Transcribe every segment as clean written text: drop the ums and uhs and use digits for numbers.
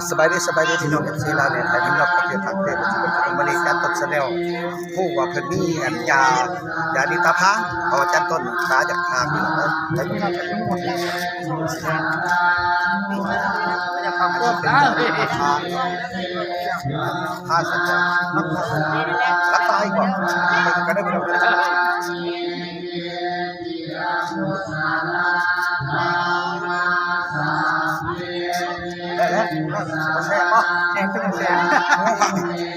สบายดีพี่น้องFCลาวเนี่ยไทยพี่น้องประเทศต่างประเทศวันนี้จันต้นแนลผู้ว่าเพิ่นมีอันยาดิตาพาเพราะว่าจันต้นตาจากทางพี่น้องไปพี่น้องกันอยากทำพวกได้พาสัจจะรักตายก่อนก็ได้พี่น้องแล้วแซ่บป่ะแซ่บเป็นแซ่บ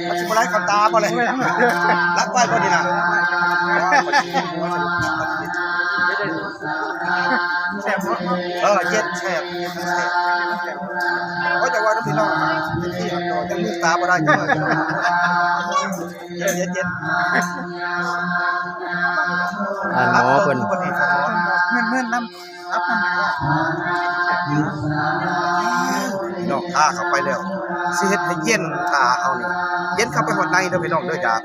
มันสิบ่ไล่เข้าตาบ่เลยรักไว้บ่ดีน่ะแซ่บเย็ดแซ่บก็จะว่าพี่น้องที่อันต่อยังมือตาบ่ได้เย็ดหมอเพิ่นเมื่อนน้ำรับน้ำพี่น้องท่าเข้าไปแล้วสิเฮ็ดให้เย็นท่าเฮานี่เย็นเข้าไปหดในเด้อพี่น้องเด้อยา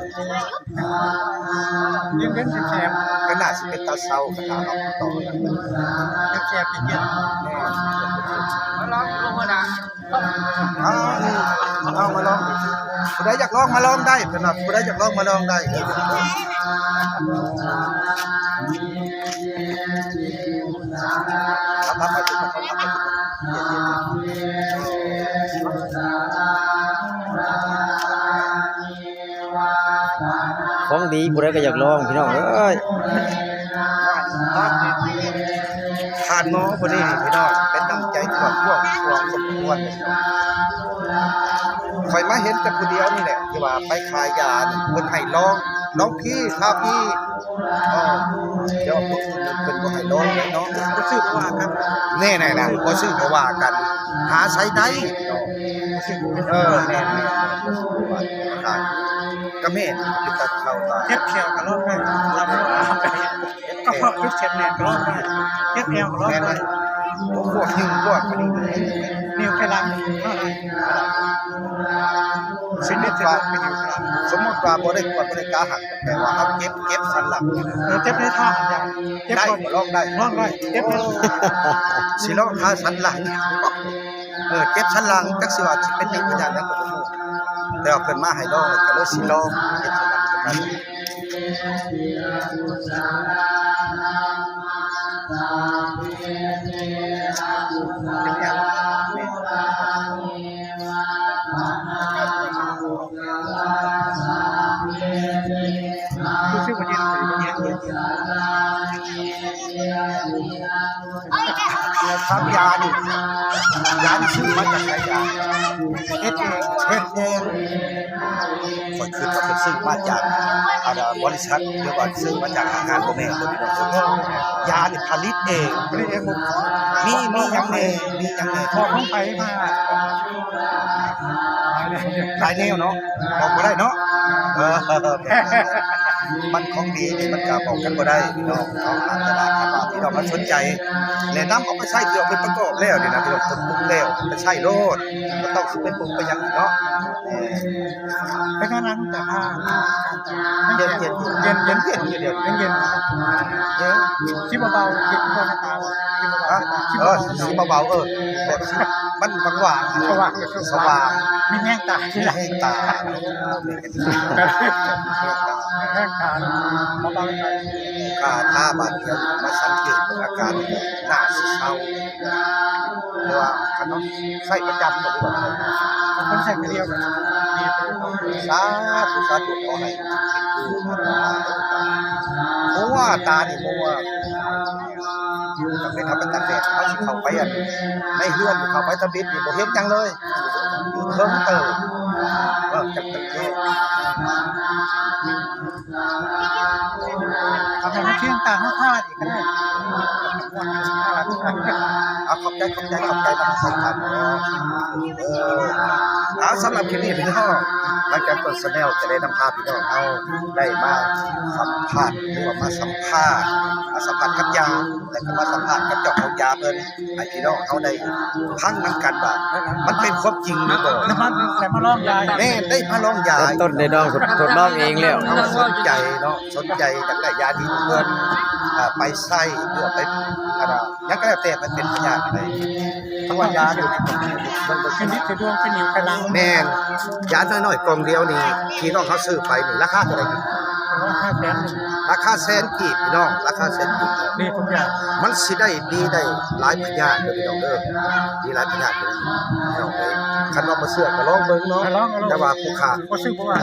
เย็นแซ่บก็น่าสิเป็นตาเศร้าก็ท่าเราต่อแซ่บเย็นมาลองลงมาด่าเอามาลองผู้ใดอยากลองมาลองได้เพิ่นว่าผู้ใดอยากลองมาลองได้รับไปทุกคนรับไปทุกคนของดีผู้ใดก็อยากลองพี่น้องเอ้ยทานหมอคนนี้พี่น้องเป็นน้ำใจที่ว่าพวกสมควรคอยมาเห็นแต่ผู้เดียวนี่แหละที่ว่าไปขายยาเพิ่นให้ลองพี่ครับพี่เดี๋ยวพวกเพิ่นบ่ให้ลองเลยเนาะบ่ซื้อเพราะว่ากันแน่ๆนะบ่ซื้อเพราะว่ากันหาใช้ได้แน่ๆก็แม่อยู่ตัดเข้าตาเจ็บแขวกับโรคได้รับก็เพราะทุกเจ็บแขวกับโรคได้เจ็บแขวกับโรคได้พวกหิ้งพวกอันนี้นิ้วแค่ลังเท่าไหร่สิ่งนี้จะเป็นนิ้วแค่ลังสมมติว่าบ่ได้ปวดบ่ได้กาหักแต่ว่าเอาเก็บสันหลังเจ็บในท่าอย่างเจ็บก่อนลองได้เจ็บในสิลองท่าสันหลังเจ็บสันหลังจักสิว่าสิเป็นอย่างนั้นก็บ่รู้แต่ว่าเพิ่นมาให้ลองก็เลยสิลองเจ็บสันหลังกันรู้สึกว่าเย็นครับยานี่ซื้อมาจากไหนยาเฮ็ดเองคนคือเขาเป็นซื้อมาจากบริษัทหรือว่าซื้อมาจากอาหารบ่แม่นตัวนี้ยานี่ผลิตเองมียังแน่พอต้องไปมาหลายแนวเนาะบอกบ่ได้เนาะมันของดีนี่มันก็บอกกันบ่ได้พี่น้องเอาตามตลาดครับพี่น้องมันสนใจและนำเอาไปใช้ที่เอาไปประกอบแล้วนี่นะพี่น้องปรุงแล้วไปใช้โลดก็ต้องสิเป็นปรุงไปยังเนาะเป็นการนั่งแต่ผ้าเย็นเดี๋ยวชิบเบาๆกินตัวตาสิเบาๆแบบมันหวานสว่างมีแห้งตาที่ไหนแห้งตาแห้งตาเบาๆถ้าบาดเจ็บมาสังเกตอาการหน้าสิเศร้าหรือว่าคันต้องใส่ประจำหมดเลยคนใส่เดียวกันสาธุขอให้มัวตานี่มัวเป็นทับเป็นตาแดดเขาสิเข้าไปในเฮือนเข้าไปตะบิดนี่บ่เห็นจังเลยอยู่เทิงเติบจักตะเกทำให้มันเชื่องตาผ้าอีกก็ได้ขอบใจมันสำคัญสำหรับคลิปนี้พี่น้องหลังจากต้นแนลจะได้นำพาพี่น้องเอาได้มาสัมผัสหรือว่ามาสัมภาษณ์กับยาและก็มาสัมภาษณ์กับเจ้าของยาเพิ่นให้พี่น้องเขาได้พังนํกันว่ามันเป็นความจริงหรือบ่แต่มาลองยาแม่ได้มาลองยาต้นได้น้องทดลองเองแล้วสนใจอยากได้ยาดีเพิ่นไปใส่หรือไปยังก็แล้วแต่มันเป็นพยาธิอะไร ราะว่ายาอยู่ในกล่องนี้มันบ่ เป็นนิดจะดวงเป็นนิ้วกระลัง แม่นยาน้อยๆกล่องเดียวนี่พี่น้องเขาซื้อไปนี่ราคาเท่าไหร่นี่ ราคาแสน ราคาแสนกีบพี่น้องราคาแสนกีบ นี่ทุกอย่าง มันสิได้ดีได้หลายพยาธิเด้อพี่น้องเด้อดีหลายพยาธิเด้อพี่น้องเอ้ยคันว่าบ่เชื่อก็ลองเบิ่งเนาะแต่ว่าผู้ค้า ก็ซื้อบ่ว่า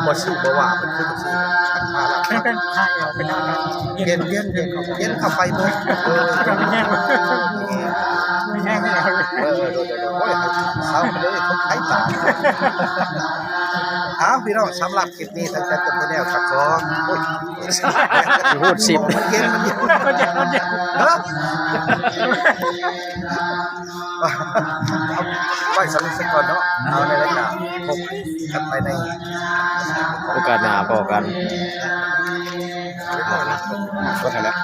บ่ซื้อบ่ว่ามันคือจังซี่คันมาแล้ว เป็นผ้าเอวเป็นอะไร เย็นเข้าไปเบิ่งจะไม่แห้งไม่แห้งไม่เอาเลย โอ้ยเศร้าเลยคนไทยตายอ้าวพี่น้องสำหรับคลิปนี้ตั้งแต่ต้นแนวครับขอโอ้ย พูดสิบ มันเย็น ก็เจ็บก็เจ็บ เฮ้อไว้สำหรับสักก่อนเนาะเอาในรายการพบกันไปใน โอกาสหน้าพอกัน ก็เท่านั้น